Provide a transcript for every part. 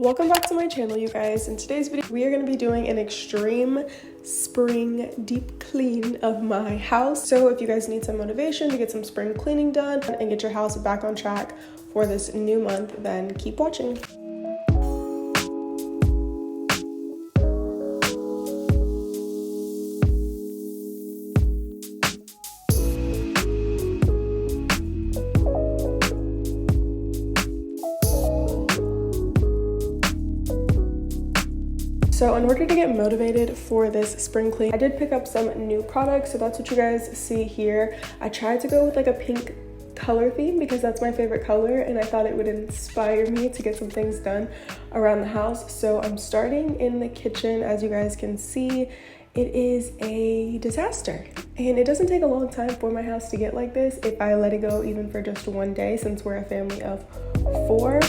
Welcome back to my channel, you guys. In today's video, we are going to be doing an extreme spring deep clean of my house. So if you guys need some motivation to get some spring cleaning done and get your house back on track for this new month, then keep watching. So in order to get motivated for this spring clean, I did pick up some new products. So that's what you guys see here. I tried to go with like a pink color theme because that's my favorite color, and I thought it would inspire me to get some things done around the house. So I'm starting in the kitchen. As you guys can see, it is a disaster, and it doesn't take a long time for my house to get like this if I let it go even for just one day, since we're a family of 4.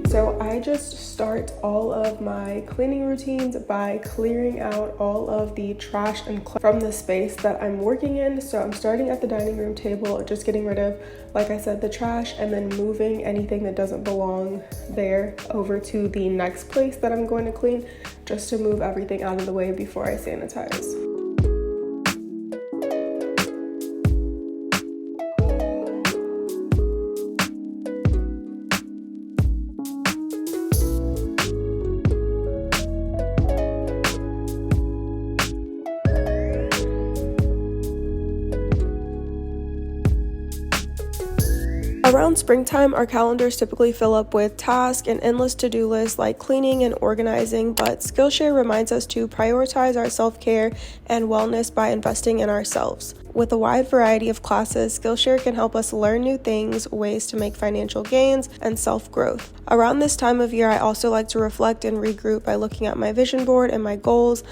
So I just start all of my cleaning routines by clearing out all of the trash and clutter from the space that I'm working in. So I'm starting at the dining room table, just getting rid of, like I said, the trash, and then moving anything that doesn't belong there over to the next place that I'm going to clean, just to move everything out of the way before I sanitize. Around springtime, our calendars typically fill up with tasks and endless to-do lists like cleaning and organizing, but Skillshare reminds us to prioritize our self-care and wellness by investing in ourselves. With a wide variety of classes, Skillshare can help us learn new things, ways to make financial gains, and self-growth. Around this time of year, I also like to reflect and regroup by looking at my vision board and my goals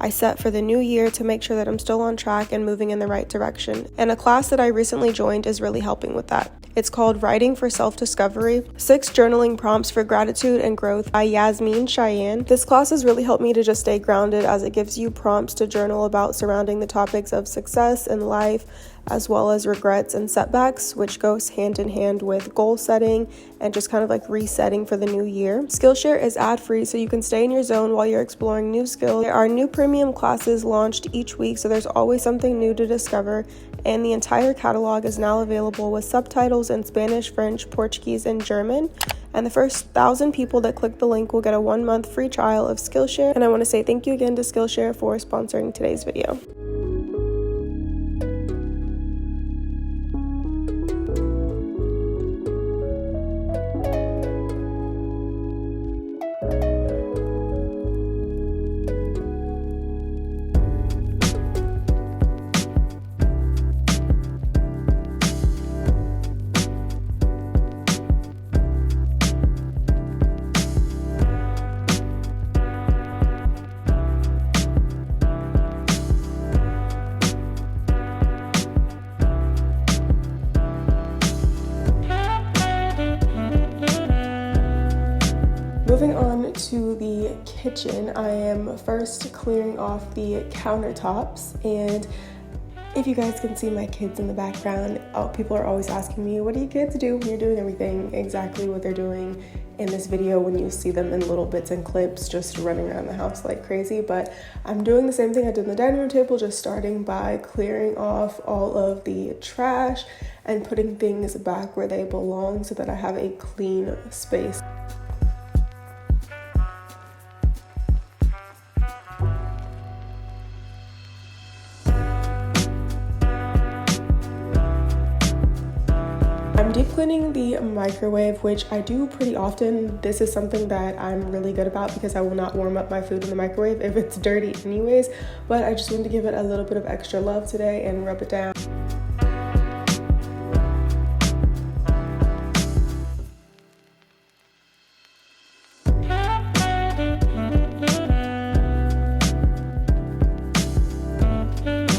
I set for the new year to make sure that I'm still on track and moving in the right direction. And a class that I recently joined is really helping with that. It's called Writing for Self-Discovery, 6 Journaling Prompts for Gratitude and Growth by Yasmin Cheyenne. This class has really helped me to just stay grounded, as it gives you prompts to journal about surrounding the topics of success in life, as well as regrets and setbacks, which goes hand in hand with goal setting and just kind of like resetting for the new year. Skillshare is ad-free, so you can stay in your zone while you're exploring new skills. There are new premium classes launched each week, so there's always something new to discover, and the entire catalog is now available with subtitles in Spanish, French, Portuguese, and German. And the first 1,000 people that click the link will get a 1-month free trial of Skillshare. And I want to say thank you again to Skillshare for sponsoring today's video. Moving on to the kitchen, I am first clearing off the countertops, and if you guys can see my kids in the background, people are always asking me, what do you kids do when you're doing everything exactly what they're doing in this video when you see them in little bits and clips just running around the house like crazy? But I'm doing the same thing I did in the dining room table, just starting by clearing off all of the trash and putting things back where they belong so that I have a clean space. I'm deep cleaning the microwave, which I do pretty often. This is something that I'm really good about because I will not warm up my food in the microwave if it's dirty anyways, but I just wanted to give it a little bit of extra love today and rub it down.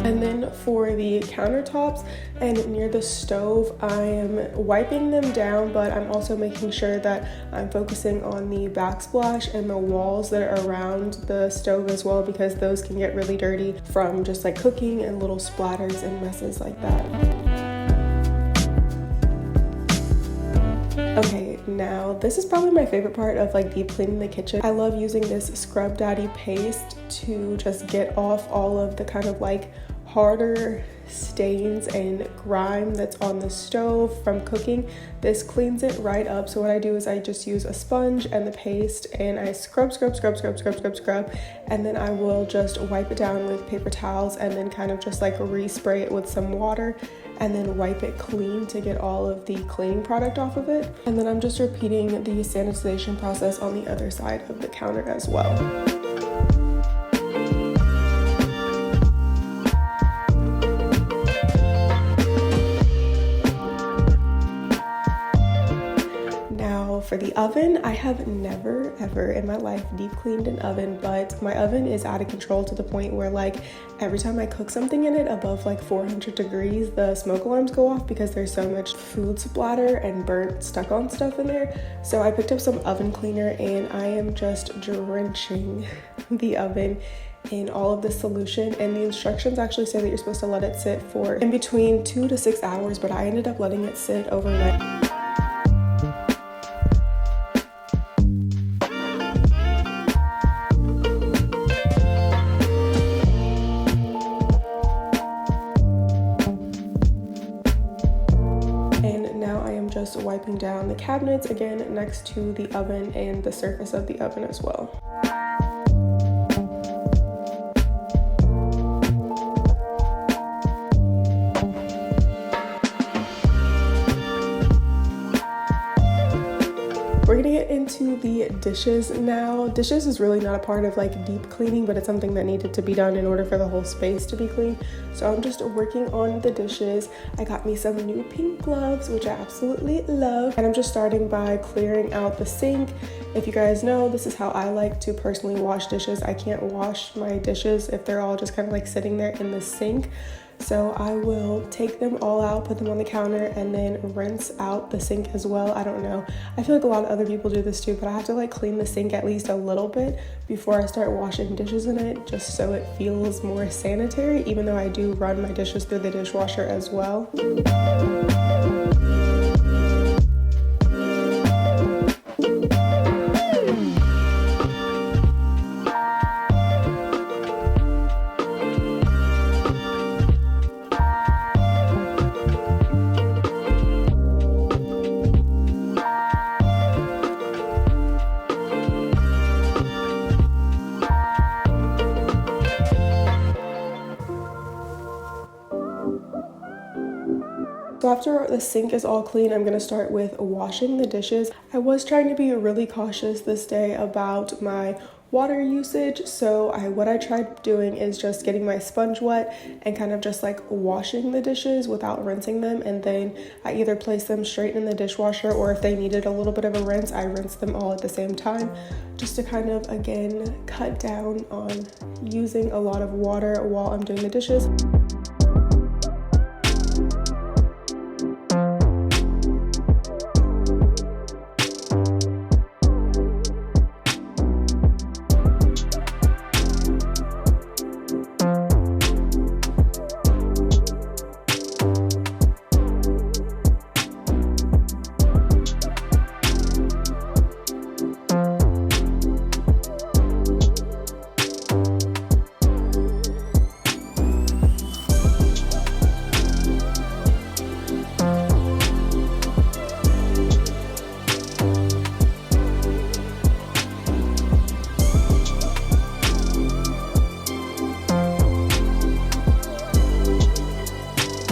And then for the the countertops and near the stove. I am wiping them down, but I'm also making sure that I'm focusing on the backsplash and the walls that are around the stove as well, because those can get really dirty from just like cooking and little splatters and messes like that. Okay, now this is probably my favorite part of like deep cleaning the kitchen. I love using this Scrub Daddy paste to just get off all of the kind of like harder stains and grime that's on the stove from cooking. This cleans it right up. So what I do is I just use a sponge and the paste and I scrub, and then I will just wipe it down with paper towels and then kind of just like respray it with some water and then wipe it clean to get all of the cleaning product off of it. And then I'm just repeating the sanitization process on the other side of the counter as well. For the oven, I have never ever in my life deep cleaned an oven, but my oven is out of control to the point where like every time I cook something in it above like 400 degrees, the smoke alarms go off because there's so much food splatter and burnt stuck on stuff in there. So I picked up some oven cleaner and I am just drenching the oven in all of this solution, and the instructions actually say that you're supposed to let it sit for in between 2 to 6 hours, but I ended up letting it sit overnight. Just wiping down the cabinets again next to the oven and the surface of the oven as well. We're gonna get into the dishes now. Dishes is really not a part of like deep cleaning, but it's something that needed to be done in order for the whole space to be clean. So I'm just working on the dishes. I got me some new pink gloves, which I absolutely love. And I'm just starting by clearing out the sink. If you guys know, this is how I like to personally wash dishes. I can't wash my dishes if they're all just kind of like sitting there in the sink. So I will take them all out, put them on the counter, and then rinse out the sink as well. I don't know. I feel like a lot of other people do this too, but I have to like clean the sink at least a little bit before I start washing dishes in it, just so it feels more sanitary, even though I do run my dishes through the dishwasher as well. So after the sink is all clean, I'm gonna start with washing the dishes. I was trying to be really cautious this day about my water usage, so what I tried doing is just getting my sponge wet and kind of just like washing the dishes without rinsing them, and then I either place them straight in the dishwasher, or if they needed a little bit of a rinse, I rinse them all at the same time, just to kind of again cut down on using a lot of water while I'm doing the dishes.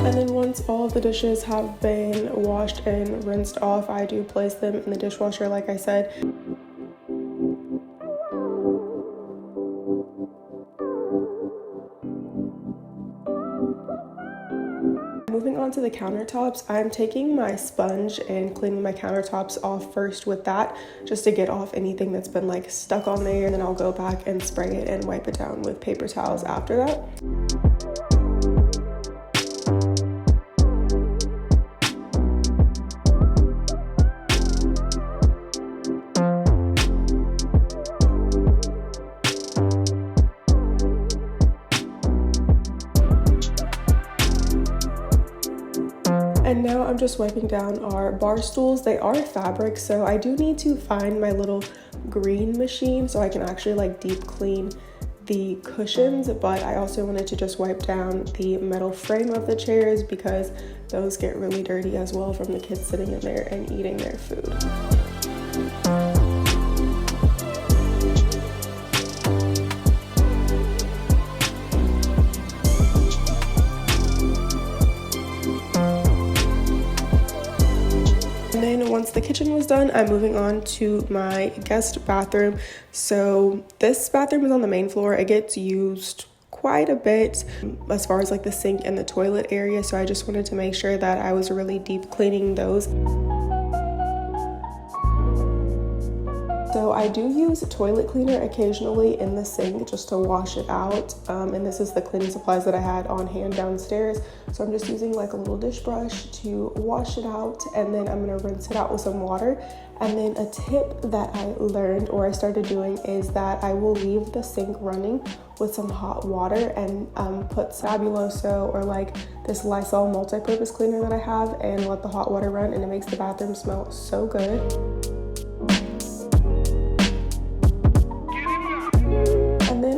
And then once all of the dishes have been washed and rinsed off, I do place them in the dishwasher like I said. Moving on to the countertops, I'm taking my sponge and cleaning my countertops off first with that, just to get off anything that's been like stuck on there, and then I'll go back and spray it and wipe it down with paper towels after that. And now I'm just wiping down our bar stools. They are fabric, so I do need to find my little green machine so I can actually like deep clean the cushions, but I also wanted to just wipe down the metal frame of the chairs because those get really dirty as well from the kids sitting in there and eating their food. And then once the kitchen was done, I'm moving on to my guest bathroom. So this bathroom is on the main floor. It gets used quite a bit as far as like the sink and the toilet area. So I just wanted to make sure that I was really deep cleaning those. So I do use a toilet cleaner occasionally in the sink just to wash it out. And this is the cleaning supplies that I had on hand downstairs. So I'm just using like a little dish brush to wash it out, and then I'm gonna rinse it out with some water. And then a tip that I learned or I started doing is that I will leave the sink running with some hot water and put Fabuloso or like this Lysol multi-purpose cleaner that I have and let the hot water run, and it makes the bathroom smell so good.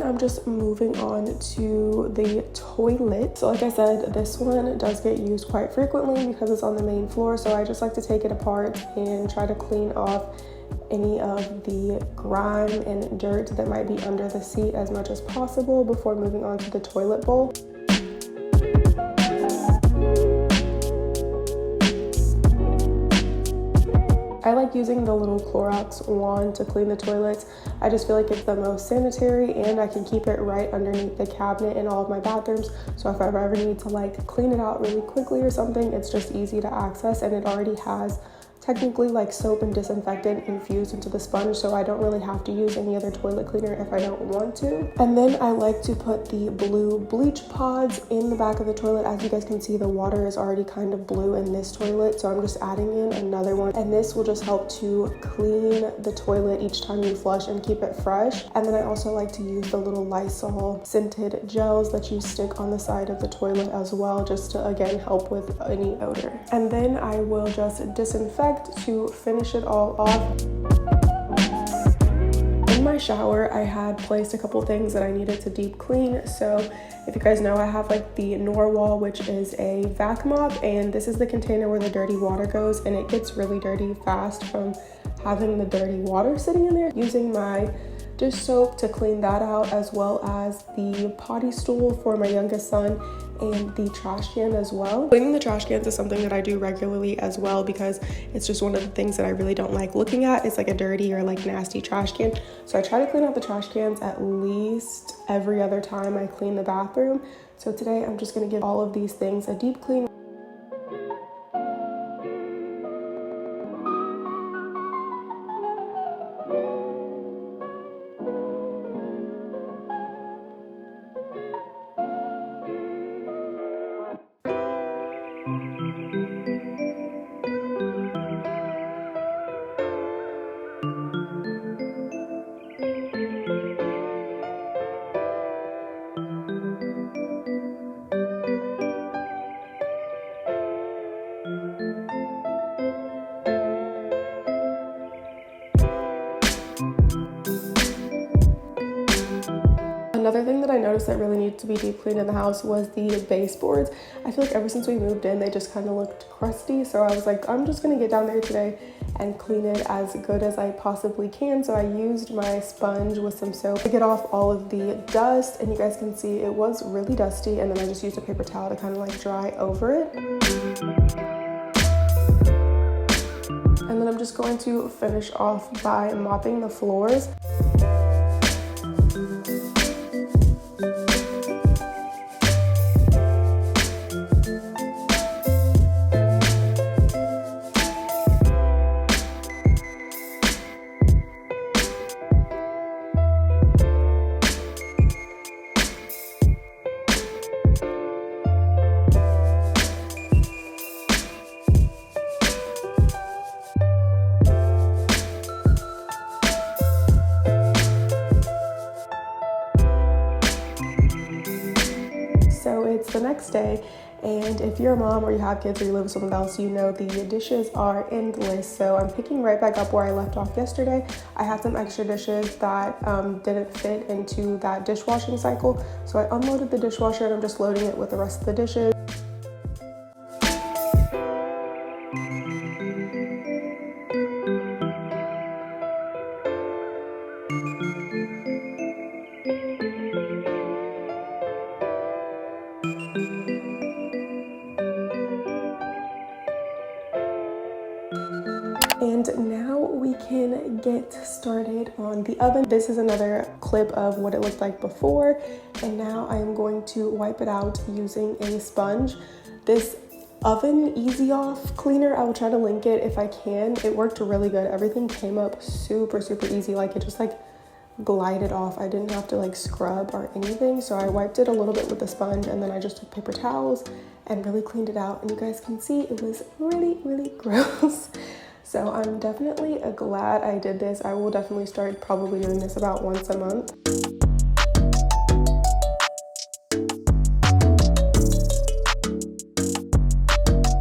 I'm just moving on to the toilet. So like I said, this one does get used quite frequently because it's on the main floor. So I just like to take it apart and try to clean off any of the grime and dirt that might be under the seat as much as possible before moving on to the toilet bowl. I like using the little Clorox wand to clean the toilets. I just feel like it's the most sanitary, and I can keep it right underneath the cabinet in all of my bathrooms. So if I ever need to like clean it out really quickly or something, it's just easy to access, and it already has technically like soap and disinfectant infused into the sponge, so I don't really have to use any other toilet cleaner if I don't want to. And then I like to put the blue bleach pods in the back of the toilet. As you guys can see, the water is already kind of blue in this toilet, so I'm just adding in another one, and this will just help to clean the toilet each time you flush and keep it fresh. And then I also like to use the little Lysol scented gels that you stick on the side of the toilet as well, just to again help with any odor. And then I will just disinfect to finish it all off. In my shower, I had placed a couple things that I needed to deep clean. So if you guys know, I have like the Norwal, which is a vac mop, and this is the container where the dirty water goes, and it gets really dirty fast from having the dirty water sitting in there. Using my dish soap to clean that out, as well as the potty stool for my youngest son and the trash can as well. Cleaning the trash cans is something that I do regularly as well because it's just one of the things that I really don't like looking at. It's like a dirty or like nasty trash can. So I try to clean out the trash cans at least every other time I clean the bathroom. So today I'm just gonna give all of these things a deep clean. Another thing that I noticed that really needed to be deep cleaned in the house was the baseboards. I feel like ever since we moved in, they just kind of looked crusty. So I was like, I'm just gonna get down there today and clean it as good as I possibly can. So I used my sponge with some soap to get off all of the dust, and you guys can see it was really dusty, and then I just used a paper towel to kind of like dry over it. And then I'm just going to finish off by mopping the floors. So it's the next day, And if you're a mom or you have kids or you live with someone else, you know the dishes are endless. So I'm picking right back up where I left off yesterday. I had some extra dishes that didn't fit into that dishwashing cycle. So I unloaded the dishwasher and I'm just loading it with the rest of the dishes. And now we can get started on the oven. This is another clip of what it looked like before, and now I am going to wipe it out using a sponge. This oven easy off cleaner, I will try to link it if I can. It worked really good. Everything came up super easy. Like, it just like glided off. I didn't have to like scrub or anything. So I wiped it a little bit with the sponge, and then I just took paper towels and really cleaned it out. And you guys can see it was really gross. So I'm definitely glad I did this. I will definitely start probably doing this about once a month.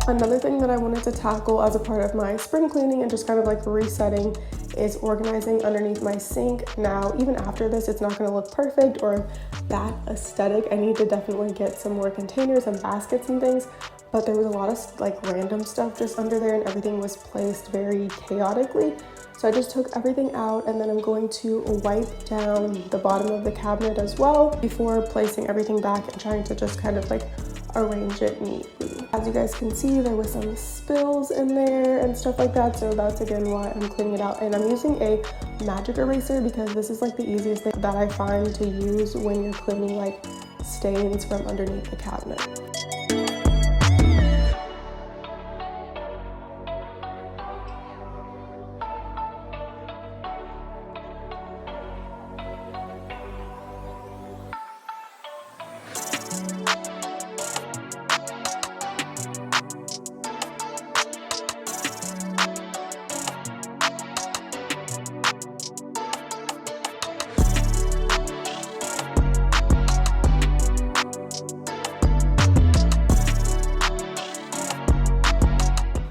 Another thing that I wanted to tackle as a part of my spring cleaning and just kind of like resetting is organizing underneath my sink. Now, even after this, it's not going to look perfect or that aesthetic. I need to definitely get some more containers and baskets and things, but there was a lot of like random stuff just under there and everything was placed very chaotically. So I just took everything out, and then I'm going to wipe down the bottom of the cabinet as well before placing everything back and trying to just kind of like arrange it neatly. As you guys can see, there was some spills in there and stuff like that, so that's again why I'm cleaning it out. And I'm using a magic eraser because this is like the easiest thing that I find to use when you're cleaning like stains from underneath the cabinet.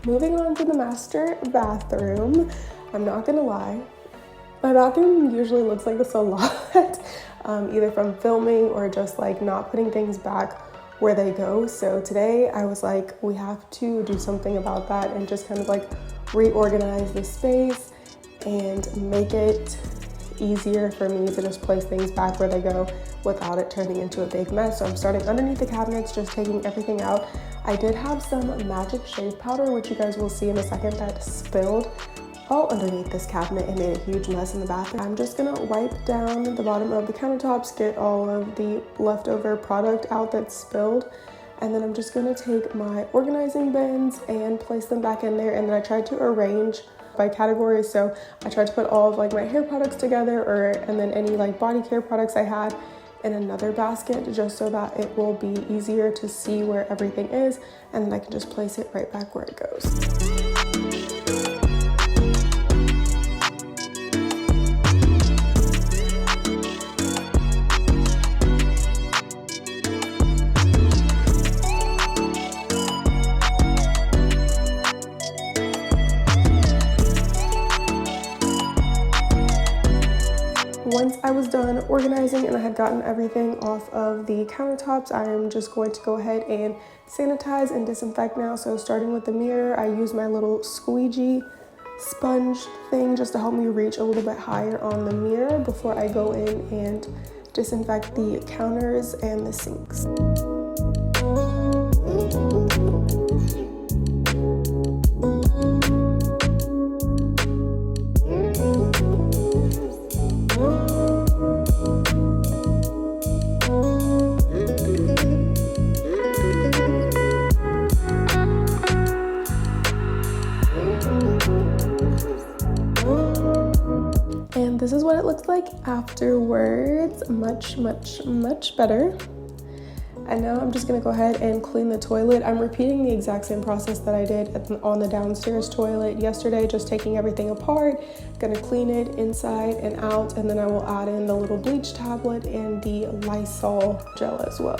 Moving on to the master bathroom, I'm not gonna lie, my bathroom usually looks like this a lot, either from filming or just like not putting things back where they go. So today I was like, we have to do something about that and just kind of like reorganize the space and make it easier for me to just place things back where they go without it turning into a big mess. So I'm starting underneath the cabinets, just taking everything out. I did have some magic shave powder, which you guys will see in a second, that spilled all underneath this cabinet and made a huge mess in the bathroom. I'm just gonna wipe down the bottom of the countertops, get all of the leftover product out that's spilled, and then I'm just gonna take my organizing bins and place them back in there. And then I tried to arrange by categories, so I tried to put all of like my hair products together, and then any like body care products I had in another basket, just so that it will be easier to see where everything is, and then I can just place it right back where it goes. Once I was done organizing and I had gotten everything off of the countertops, I am just going to go ahead and sanitize and disinfect now. So starting with the mirror, I use my little squeegee sponge thing just to help me reach a little bit higher on the mirror before I go in and disinfect the counters and the sinks. And this is what it looks like afterwards. Much better. And now I'm just gonna go ahead and clean the toilet. I'm repeating the exact same process that I did on the downstairs toilet yesterday, just taking everything apart, gonna clean it inside and out, and then I will add in the little bleach tablet and the Lysol gel as well.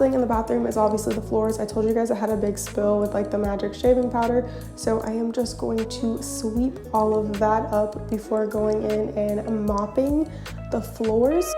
thing in the bathroom is obviously the floors. I told you guys I had a big spill with like the magic shaving powder, so I am just going to sweep all of that up before going in and mopping the floors.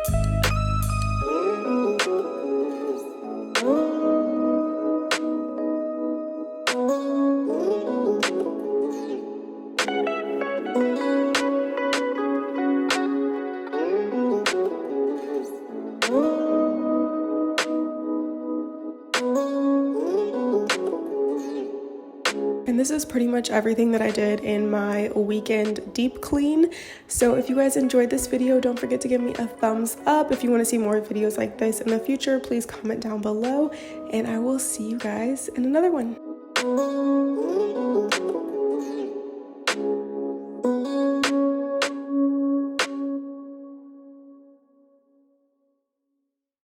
And this is pretty much everything that I did in my weekend deep clean. So if you guys enjoyed this video, don't forget to give me a thumbs up. If you want to see more videos like this in the future, please comment down below, and I will see you guys in another one.